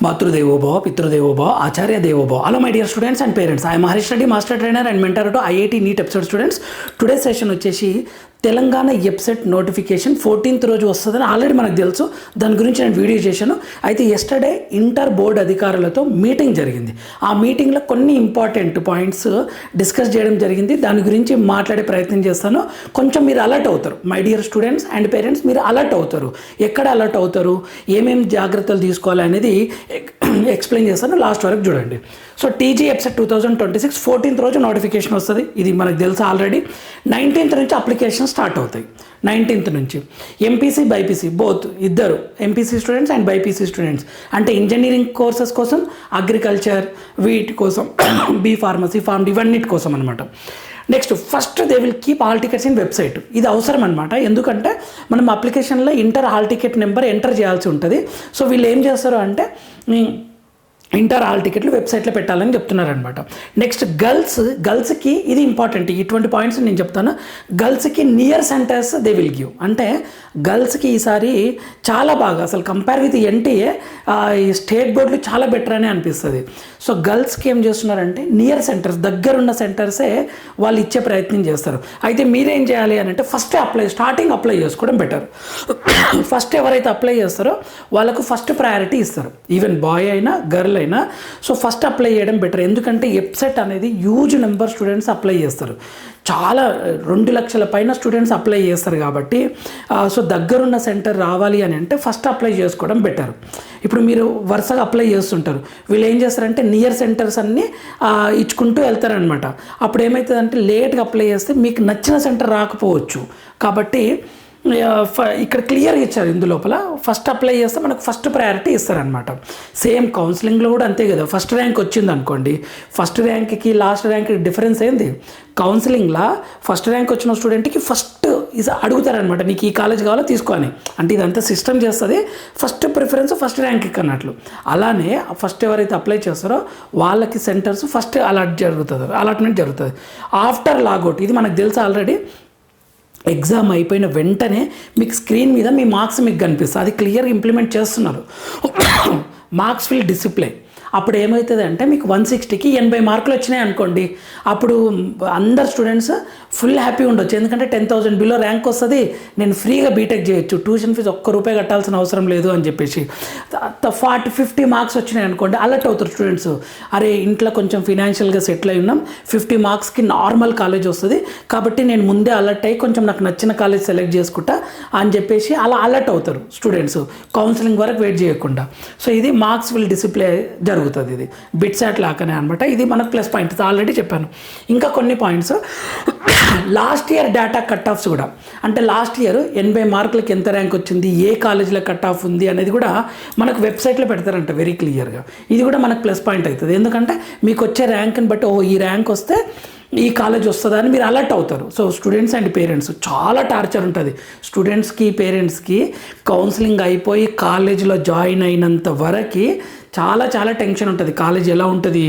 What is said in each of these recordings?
మాతృదేవోభవ పితృదేవోభవ ఆచార్య దేవోభవ. Hello my dear students and parents. I am Harish Reddy, master trainer and mentor to IIT NEET episode students. Today's session వచ్చేసి Telangana EAPCET notification 14th రోజు వస్తుందని already మనకు తెలుసు. దాని గురించి నేను వీడియో చేశాను. అయితే ఎస్టర్డే ఇంటర్ బోర్డ్ అధికారులతో మీటింగ్ జరిగింది. ఆ మీటింగ్లో కొన్ని ఇంపార్టెంట్ పాయింట్స్ డిస్కస్ చేయడం జరిగింది. దాని గురించి మాట్లాడే ప్రయత్నం చేస్తాను. కొంచెం మీరు అలర్ట్ అవుతారు my dear students and parents. మీరు అలర్ట్ అవుతారు. ఎక్కడ అలర్ట్ అవుతారు, ఏమేమి జాగ్రత్తలు తీసుకోవాలి అనేది ఎక్స్ప్లెయిన్ చేస్తాను. లాస్ట్ వరకు చూడండి. సో టీజీ ఎప్సెట్ 2026 14th రోజు నోటిఫికేషన్ వస్తుంది. ఇది మనకు తెలుసు ఆల్రెడీ. 19th నుంచి అప్లికేషన్ స్టార్ట్ అవుతాయి. 19th నుంచి ఎంపీసీ బైపీసీ బోత్ ఇద్దరు MPC students and BiPC students అంటే ఇంజనీరింగ్ కోర్సెస్ కోసం, అగ్రికల్చర్ వీటి కోసం, బీ ఫార్మసీ ఫార్మ్ ఇవన్నిటి కోసం అనమాట. Next first they will keep hall tickets in website. ఇది అవసరం అనమాట. ఎందుకంటే మనం అప్లికేషన్లో inter hall ticket number enter చేయాల్సి ఉంటుంది. సో వీళ్ళు ఏం చేస్తారు అంటే ఇంటర్ హాల్ టికెట్లు వెబ్సైట్లో పెట్టాలని చెప్తున్నారనమాట. నెక్స్ట్ గర్ల్స్కి ఇది ఇంపార్టెంట్. ఇటువంటి పాయింట్స్ నేను చెప్తాను. గర్ల్స్కి near centres they will give. అంటే గర్ల్స్కి ఈసారి చాలా బాగా అసలు కంపేర్ విత్ ఎన్టీఏ ఈ స్టేట్ బోర్డులు చాలా బెటర్ అని అనిపిస్తుంది. సో గర్ల్స్కి ఏం చేస్తున్నారంటే నియర్ సెంటర్స్, దగ్గరున్న సెంటర్సే వాళ్ళు ఇచ్చే ప్రయత్నం చేస్తారు. అయితే మీరేం చేయాలి అని అంటే ఫస్ట్ స్టార్టింగ్ అప్లై చేసుకోవడం బెటర్. ఫస్ట్ ఎవరైతే అప్లై చేస్తారో వాళ్ళకు ఫస్ట్ ప్రయారిటీ ఇస్తారు. ఈవెన్ బాయ్ అయినా గర్ల్ అయినా. సో ఫస్ట్ అప్లై చేయడం బెటర్. ఎందుకంటే ఎప్సెట్ అనేది హ్యూజ్ నెంబర్ స్టూడెంట్స్ అప్లై చేస్తారు. చాలా 2 లక్షల పైన స్టూడెంట్స్ అప్లై చేస్తారు కాబట్టి సో దగ్గరున్న సెంటర్ రావాలి అని అంటే ఫస్ట్ అప్లై చేసుకోవడం బెటర్. ఇప్పుడు మీరు వరుసగా అప్లై చేస్తుంటారు. వీళ్ళు ఏం చేస్తారంటే నియర్ సెంటర్స్ అన్నీ ఇచ్చుకుంటూ వెళ్తారనమాట. అప్పుడు ఏమవుతుందంటే లేట్గా అప్లై చేస్తే మీకు నచ్చిన సెంటర్ రాకపోవచ్చు. కాబట్టి ఇక్కడ క్లియర్గా ఇచ్చారు. ఇందులోపల ఫస్ట్ అప్లై చేస్తే మనకు ఫస్ట్ ప్రయారిటీ ఇస్తారనమాట. సేమ్ కౌన్సిలింగ్లో కూడా అంతే కదా. ఫస్ట్ ర్యాంక్ వచ్చింది అనుకోండి, ఫస్ట్ ర్యాంక్కి లాస్ట్ ర్యాంక్కి డిఫరెన్స్ ఏంది? కౌన్సిలింగ్లో ఫస్ట్ ర్యాంక్ వచ్చిన స్టూడెంట్కి ఫస్ట్ అడుగుతారనమాట, నీకు ఈ కాలేజ్ కావాలో తీసుకోని. అంటే ఇదంతా సిస్టమ్ చేస్తుంది. ఫస్ట్ ప్రిఫరెన్స్ ఫస్ట్ ర్యాంక్కి అన్నట్లు. అలానే ఫస్ట్ ఎవరైతే అప్లై చేస్తారో వాళ్ళకి సెంటర్స్ ఫస్ట్ అలాట్మెంట్ జరుగుతుంది. ఆఫ్టర్ లాగౌట్ ఇది మనకు తెలుసు ఆల్రెడీ. ఎగ్జామ్ అయిపోయిన వెంటనే మీకు స్క్రీన్ మీద మీ మార్క్స్ మీకు కనిపిస్తుంది. అది క్లియర్గా ఇంప్లిమెంట్ చేస్తున్నారు. Marks will డిసిప్లే. అప్పుడు ఏమవుతుంది అంటే మీకు 160కి 80 మార్కులు వచ్చినాయి అనుకోండి. అప్పుడు అందరు స్టూడెంట్స్ ఫుల్ హ్యాపీ ఉండొచ్చు. ఎందుకంటే 10,000 బిలో ర్యాంక్ వస్తుంది, నేను ఫ్రీగా బీటెక్ చేయొచ్చు, ట్యూషన్ ఫీజు ₹1 కట్టాల్సిన అవసరం లేదు అని చెప్పేసి. 40-50 మార్క్స్ వచ్చినాయి అనుకోండి, అలర్ట్ అవుతారు స్టూడెంట్స్. అరే ఇంట్లో కొంచెం ఫినాన్షియల్గా సెటిల్ అయి ఉన్నాం, 50 మార్క్స్కి నార్మల్ కాలేజ్ వస్తుంది కాబట్టి నేను ముందే అలర్ట్ అయ్యి కొంచెం నాకు నచ్చిన కాలేజ్ సెలెక్ట్ చేసుకుంటా అని చెప్పేసి అలా అలర్ట్ అవుతారు స్టూడెంట్స్, కౌన్సిలింగ్ వరకు వెయిట్ చేయకుండా. సో ఇది మార్క్స్ విల్ డిసిప్లే జరుగుతుంది. ఇది బిట్సాట్ లాగానే అనమాట. ఇది మనకు ప్లస్ పాయింట్ ఆల్రెడీ చెప్పాను. ఇంకా కొన్ని points last year data cut offs కూడా, అంటే లాస్ట్ ఇయర్ 80 మార్కులకి ఎంత ర్యాంక్ వచ్చింది, ఏ కాలేజీలో కట్ ఆఫ్ ఉంది అనేది కూడా మనకు వెబ్సైట్లో పెడతారంట వెరీ క్లియర్గా. ఇది కూడా మనకు ప్లస్ పాయింట్ అవుతుంది. ఎందుకంటే మీకు వచ్చే ర్యాంక్ని బట్టి ఈ ర్యాంక్ వస్తే ఈ కాలేజ్ వస్తుందా అని మీరు అలర్ట్ అవుతారు. సో స్టూడెంట్స్ అండ్ పేరెంట్స్ చాలా టార్చర్ ఉంటుంది. స్టూడెంట్స్కి పేరెంట్స్కి కౌన్సిలింగ్ అయిపోయి కాలేజీలో జాయిన్ అయినంత వరకు చాలా టెన్షన్ ఉంటుంది. కాలేజ్ ఎలా ఉంటుంది,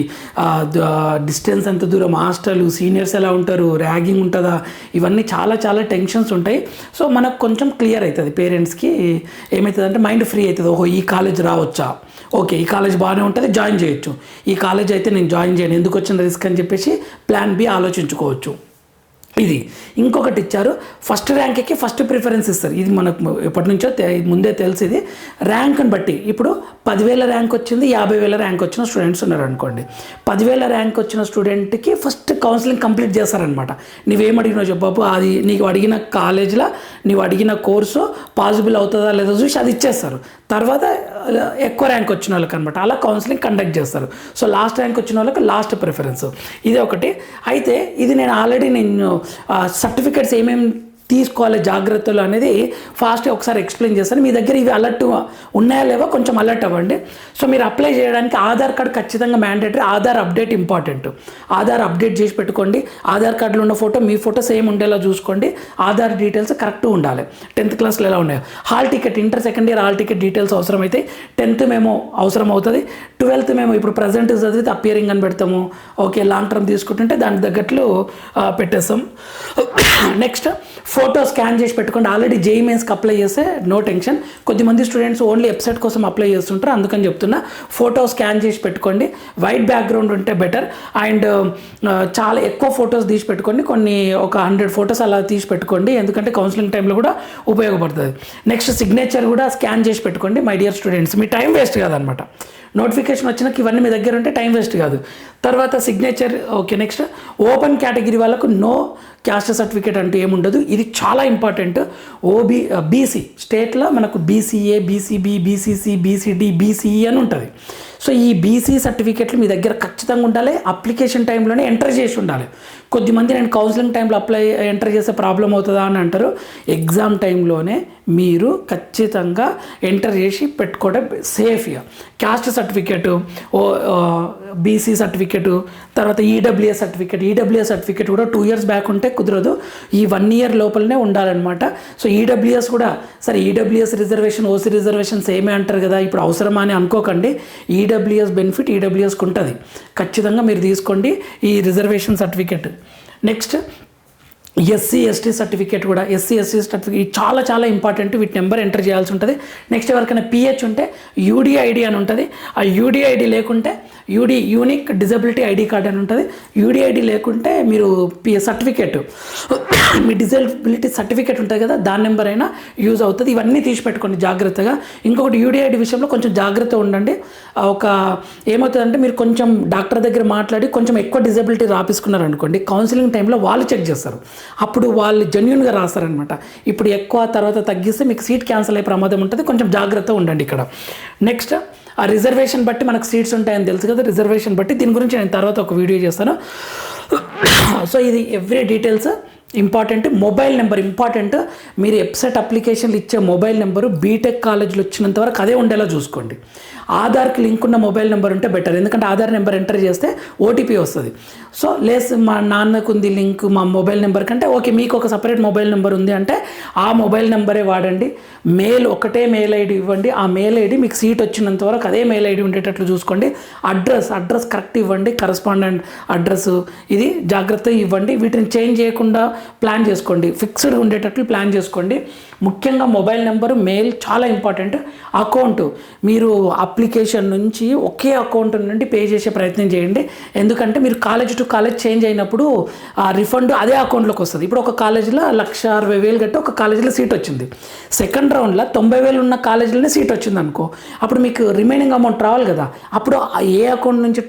డిస్టెన్స్ ఎంత దూరం, హాస్టల్, సీనియర్స్ ఎలా ఉంటారు, ర్యాగింగ్ ఉంటుందా, ఇవన్నీ చాలా టెన్షన్స్ ఉంటాయి. సో మనకు కొంచెం క్లియర్ అవుతుంది. పేరెంట్స్కి ఏమవుతుందంటే మైండ్ ఫ్రీ అవుతుంది. ఈ కాలేజ్ రావచ్చా, ఓకే ఈ కాలేజ్ బాగానే ఉంటుంది, జాయిన్ చేయొచ్చు. ఈ కాలేజ్ అయితే నేను జాయిన్ చేయను, ఎందుకు వచ్చిన రిస్క్ అని చెప్పేసి ప్లాన్ బి ఆలోచించుకోవచ్చు. ఇది ఇంకొకటి ఇచ్చారు, ఫస్ట్ ర్యాంక్కి ఫస్ట్ ప్రిఫరెన్స్ ఇస్తారు. ఇది మనకు ఎప్పటి నుంచో ముందే తెలుసు. ఇది ర్యాంక్ని బట్టి ఇప్పుడు 10,000 ర్యాంక్ వచ్చింది, 50,000 ర్యాంక్ వచ్చిన స్టూడెంట్స్ ఉన్నారు అనుకోండి. 10,000 ర్యాంక్ వచ్చిన స్టూడెంట్కి ఫస్ట్ కౌన్సిలింగ్ కంప్లీట్ చేస్తారనమాట. నువ్వేం అడిగినావు చెప్పు, అది నీకు అడిగిన కాలేజ్లో నీవు అడిగిన కోర్సు పాసిబుల్ అవుతుందా లేదా చూసి అది ఇచ్చేస్తారు. తర్వాత ఎక్కువ ర్యాంక్ వచ్చిన వాళ్ళకి అనమాట అలా కౌన్సిలింగ్ కండక్ట్ చేస్తారు. సో లాస్ట్ ర్యాంక్ వచ్చిన వాళ్ళకి లాస్ట్ ప్రిఫరెన్స్. ఇది ఒకటి. అయితే ఇది నేను ఆల్రెడీ సర్టిఫికేట్స్ ఏమేమి తీసుకోవాలి జాగ్రత్తలు అనేది ఫాస్ట్గా ఒకసారి ఎక్స్ప్లెయిన్ చేస్తాను. మీ దగ్గర ఇవి అలర్ట్ ఉన్నాయా లేవో కొంచెం అలర్ట్ అవ్వండి. సో మీరు అప్లై చేయడానికి ఆధార్ కార్డు ఖచ్చితంగా mandatory. Aadhaar update important. Aadhaar update చేసి పెట్టుకోండి. ఆధార్ కార్డులో ఉన్న ఫోటో మీ ఫోటో సేమ్ ఉండేలా చూసుకోండి. ఆధార్ డీటెయిల్స్ కరెక్ట్గా ఉండాలి. 10th క్లాస్లో ఎలా ఉన్నాయో hall ticket, inter second year hall ticket details అవసరమైతే 10th మేము అవసరం అవుతుంది. 12th మేము ఇప్పుడు ప్రజెంట్ చదివితే అపియరింగ్ అని పెడతాము. ఓకే, లాంగ్ టర్మ్ తీసుకుంటుంటే దానికి తగ్గట్లు పెట్టేస్తాం. నెక్స్ట్ ఫోటో స్కాన్ చేసి పెట్టుకోండి. ఆల్రెడీ జేఈ మెయిన్స్కి అప్లై చేస్తే నో టెన్షన్. కొద్దిమంది స్టూడెంట్స్ ఓన్లీ వెబ్సైట్ కోసం అప్లై చేస్తుంటారు, అందుకని చెప్తున్నా. ఫోటో స్కాన్ చేసి పెట్టుకోండి. వైట్ బ్యాక్గ్రౌండ్ ఉంటే బెటర్. అండ్ చాలా ఎక్కువ ఫొటోస్ తీసి పెట్టుకోండి. కొన్ని ఒక 100 ఫొటోస్ అలా తీసి పెట్టుకోండి, ఎందుకంటే కౌన్సిలింగ్ టైంలో కూడా ఉపయోగపడుతుంది. నెక్స్ట్ సిగ్నేచర్ కూడా స్కాన్ చేసి పెట్టుకోండి మై డియర్ స్టూడెంట్స్. మీ టైం వేస్ట్ కాదనమాట. నోటిఫికేషన్ వచ్చినాక ఇవన్నీ మీ దగ్గర ఉంటే టైం వేస్ట్ కాదు. తర్వాత signature. Okay, next open category వాళ్ళకు నో క్యాస్ట్ సర్టిఫికేట్ అంటే ఏముండదు. ఇది చాలా ఇంపార్టెంట్. బీసీ స్టేట్లో మనకు BCA, BCB, BCC, BCD, BCE అని ఉంటుంది. సో ఈ బీసీ సర్టిఫికేట్లు మీ దగ్గర ఖచ్చితంగా ఉండాలి. అప్లికేషన్ టైంలోనే ఎంటర్ చేసి ఉండాలి. కొద్దిమంది నేను కౌన్సిలింగ్ టైంలో ఎంటర్ చేసే ప్రాబ్లం అవుతుందా అని అంటారు. ఎగ్జామ్ టైంలోనే మీరు ఖచ్చితంగా ఎంటర్ చేసి పెట్టుకోవడం సేఫ్గా. క్యాస్ట్ సర్టిఫికేటు, బీసీ సర్టిఫికేటు, తర్వాత ఈడబ్ల్యూఎస్ సర్టిఫికేట్. ఈడబ్ల్యూఎస్ సర్టిఫికేట్ కూడా 2 years బ్యాక్ ఉంటే కుదరదు, ఈ 1 year లోపలనే ఉండాలన్నమాట. సో ఈడబ్ల్యూఎస్ కూడా, సరే ఈడబ్ల్యూఎస్ రిజర్వేషన్, ఓసీ రిజర్వేషన్ సేమే అంటారు కదా, ఇప్పుడు అవసరమా అని అనుకోకండి. ఈడబ్ల్యూఎస్ బెనిఫిట్ ఈడబ్ల్యూఎస్కి ఉంటుంది, ఖచ్చితంగా మీరు తీసుకోండి ఈ reservation certificate. Next SC ST certificate కూడా. ఎస్సీ ఎస్టీ సర్టిఫికేట్ చాలా చాలా ఇంపార్టెంట్. వీటి నెంబర్ ఎంటర్ చేయాల్సి ఉంటుంది. నెక్స్ట్ ఎవరికైనా పిహెచ్ ఉంటే యూడిఐడి అని ఉంటుంది. ఆ యూడిఐడి లేకుంటే యూనిక్ డిజబిలిటీ ఐడి కార్డ్ అని ఉంటుంది. యూడిఐడి లేకుంటే మీరు సర్టిఫికేట్, మీ డిజబిలిటీ సర్టిఫికేట్ ఉంటుంది కదా, దాని నెంబర్ అయినా యూజ్ అవుతుంది. ఇవన్నీ తీసి పెట్టుకోండి జాగ్రత్తగా. ఇంకొకటి యూడిఐడి విషయంలో కొంచెం జాగ్రత్త ఉండండి. ఏమవుతుందంటే మీరు కొంచెం డాక్టర్ దగ్గర మాట్లాడి కొంచెం ఎక్కువ డిజబిలిటీ రాపించుకున్నారు అనుకోండి, కౌన్సిలింగ్ టైంలో వాళ్ళు చెక్ చేస్తారు, అప్పుడు వాళ్ళు జెన్యున్గా రాస్తారనమాట. ఇప్పుడు ఎక్కువ తర్వాత తగ్గిస్తే మీకు సీట్ క్యాన్సిల్ అయ్యే ప్రమాదం ఉంటుంది, కొంచెం జాగ్రత్త ఉండండి ఇక్కడ. నెక్స్ట్ ఆ రిజర్వేషన్ బట్టి మనకు సీట్స్ ఉంటాయని తెలుసు కదా, రిజర్వేషన్ బట్టి. దీని గురించి నేను తర్వాత ఒక వీడియో చేస్తాను. సో ఇది every details important. Mobile number important. మీరు వెబ్సైట్ అప్లికేషన్లు ఇచ్చే మొబైల్ నెంబరు బీటెక్ కాలేజీలో వచ్చినంత వరకు అదే ఉండేలా చూసుకోండి. ఆధార్కి లింక్ ఉన్న మొబైల్ నెంబర్ ఉంటే బెటర్, ఎందుకంటే ఆధార్ నెంబర్ ఎంటర్ చేస్తే ఓటీపీ వస్తుంది. సో మా నాన్నకు ఉంది లింక్ మా మొబైల్ నెంబర్ కంటే, ఓకే మీకు ఒక సపరేట్ మొబైల్ నెంబర్ ఉంది అంటే ఆ మొబైల్ నెంబరే వాడండి. ఒకటే మెయిల్ ఐడి ఇవ్వండి. ఆ మెయిల్ ఐడి మీకు సీట్ వచ్చినంత వరకు అదే మెయిల్ ఐడి ఉండేటట్లు చూసుకోండి. అడ్రస్ కరెక్ట్ ఇవ్వండి, కరస్పాండెంట్ అడ్రస్ ఇది జాగ్రత్తగా ఇవ్వండి. వీటిని చేంజ్ చేయకుండా ప్లాన్ చేసుకోండి, ఫిక్స్డ్గా ఉండేటట్లు ప్లాన్ చేసుకోండి. ముఖ్యంగా మొబైల్ నెంబరు, మెయిల్ చాలా ఇంపార్టెంట్. అకౌంట్ మీరు అప్లికేషన్ నుంచి ఒకే అకౌంట్ నుండి పే చేసే ప్రయత్నం చేయండి, ఎందుకంటే మీరు కాలేజ్ టు కాలేజ్ చేంజ్ అయినప్పుడు ఆ రిఫండ్ అదే అకౌంట్లోకి వస్తుంది. ఇప్పుడు ఒక కాలేజీలో 1,60,000 కట్టి ఒక కాలేజీలో సీట్ వచ్చింది, సెకండ్ రౌండ్లో 90,000 ఉన్న కాలేజీలోనే సీట్ వచ్చింది అనుకో, అప్పుడు మీకు రిమైనింగ్ అమౌంట్ రావాలి కదా, అప్పుడు ఏ అకౌంట్ నుంచి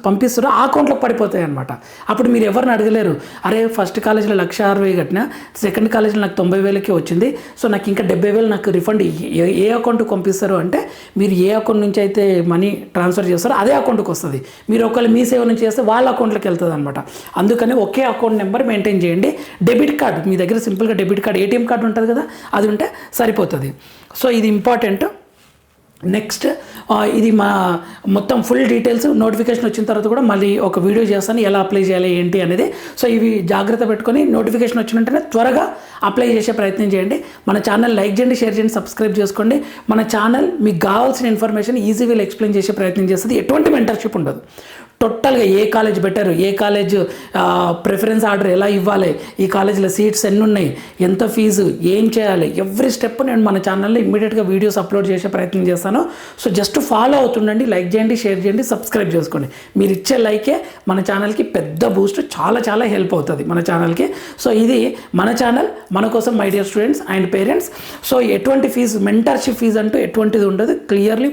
పంపిస్తారో ఆ అకౌంట్లోకి పడిపోతాయి అనమాట. అప్పుడు మీరు ఎవరిని అడగలేరు, అరే ఫస్ట్ కాలేజీలో 1,60,000 కట్టినా, సెకండ్ కాలేజీలో నాకు 90,000కే వచ్చింది, సో నాకు ఇంకా 70,000 నాకు రిఫండ్ ఏ అకౌంట్కి పంపిస్తారు అంటే, మీరు ఏ అకౌంట్ నుంచి అయితే మనీ ట్రాన్స్ఫర్ చేస్తారో అదే అకౌంట్కి వస్తుంది. మీరు ఒకవేళ మీ సేవ నుంచి చేస్తే వాళ్ళ అకౌంట్లోకి వెళ్తుంది అనమాట. అందుకని ఒకే అకౌంట్ నెంబర్ మెయింటైన్ చేయండి. డెబిట్ కార్డు మీ దగ్గర సింపుల్గా డెబిట్ కార్డు, ఏటీఎం కార్డు ఉంటుంది కదా, అది ఉంటే సరిపోతుంది. సో ఇది ఇంపార్టెంట్. నెక్స్ట్ ఇది మా మొత్తం ఫుల్ డీటెయిల్స్ నోటిఫికేషన్ వచ్చిన తర్వాత కూడా మళ్ళీ ఒక వీడియో చేస్తాను, ఎలా అప్లై చేయాలి ఏంటి అనేది. సో ఇవి జాగ్రత్త పెట్టుకొని నోటిఫికేషన్ వచ్చిన వెంటనే త్వరగా అప్లై చేసే ప్రయత్నం చేయండి. మన ఛానల్ లైక్ చేయండి, షేర్ చేయండి, సబ్స్క్రైబ్ చేసుకోండి. మన ఛానల్ మీకు కావాల్సిన ఇన్ఫర్మేషన్ ఈజీగా ఎక్స్ప్లెయిన్ చేసే ప్రయత్నం చేస్తుంది. ఎటువంటి మెంటర్షిప్ ఉండదు. టోటల్గా ఏ కాలేజ్ బెటర్, ఏ కాలేజ్ ప్రిఫరెన్స్ ఆర్డర్ ఎలా ఇవ్వాలి, ఈ కాలేజీలో సీట్స్ ఎన్ని ఉన్నాయి, ఎంత ఫీజు, ఏం చేయాలి, ఎవ్రీ స్టెప్ నేను మన ఛానల్లో ఇమ్మీడియట్గా వీడియోస్ అప్లోడ్ చేసే ప్రయత్నం చేస్తాను. సో జస్ట్ ఫాలో అవుతుండండి, లైక్ చేయండి, షేర్ చేయండి, సబ్స్క్రైబ్ చేసుకోండి. మీరు ఇచ్చే లైకే మన ఛానల్కి పెద్ద బూస్ట్, చాలా చాలా హెల్ప్ అవుతుంది మన ఛానల్కి. సో ఇది మన ఛానల్, మన కోసం my dear students and parents. So ఎటువంటి ఫీజు, మెంటర్షిప్ ఫీజు అంటూ ఎటువంటిది ఉండదు, clearly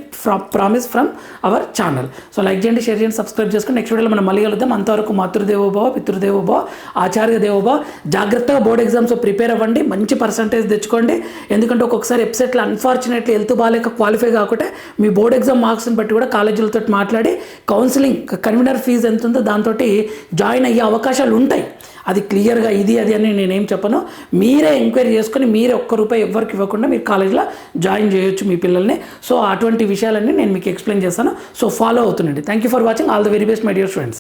promise from our channel. So like చేయండి, షేర్ చేయండి, సబ్స్క్రైబ్ చేసుకుని నెక్స్ట్ వీడియోలో మనం మళ్ళీ కలుద్దాం. అంతవరకు మాతృదేవోభవ, పితృదేవోభవ, ఆచార్య దేవోభవ. జాగ్రత్తగా బోర్డ్ ఎగ్జామ్స్ ప్రిపేర్ అవ్వండి, మంచి పర్సంటేజ్ తెచ్చుకోండి. ఎందుకంటే ఒక్కొక్కసారి వెబ్సైట్లో అన్ఫార్చునేట్లీ హెల్త్ బాగాలేక క్వాలిఫై కాకుంటే మీ బోర్డ్ ఎగ్జామ్ మార్క్స్ని బట్టి కూడా కాలేజీలతో మాట్లాడి కౌన్సిలింగ్ కన్వీనర్ ఫీజు ఎంత ఉందో దాంతో జాయిన్ అయ్యే అవకాశాలు ఉంటాయి. అది క్లియర్గా ఇది అది అని నేనేం చెప్పను, మీరే ఎంక్వైరీ చేసుకొని మీరే ₹1 ఎవరికి ఇవ్వకుండా మీరు కాలేజీలో జాయిన్ చేయొచ్చు మీ పిల్లల్ని. సో అటువంటి విషయాలన్నీ నేను మీకు ఎక్స్ప్లెయిన్ చేస్తాను. సో ఫాలో అవుతుండండి. Thank you for watching. All the very best my dear students.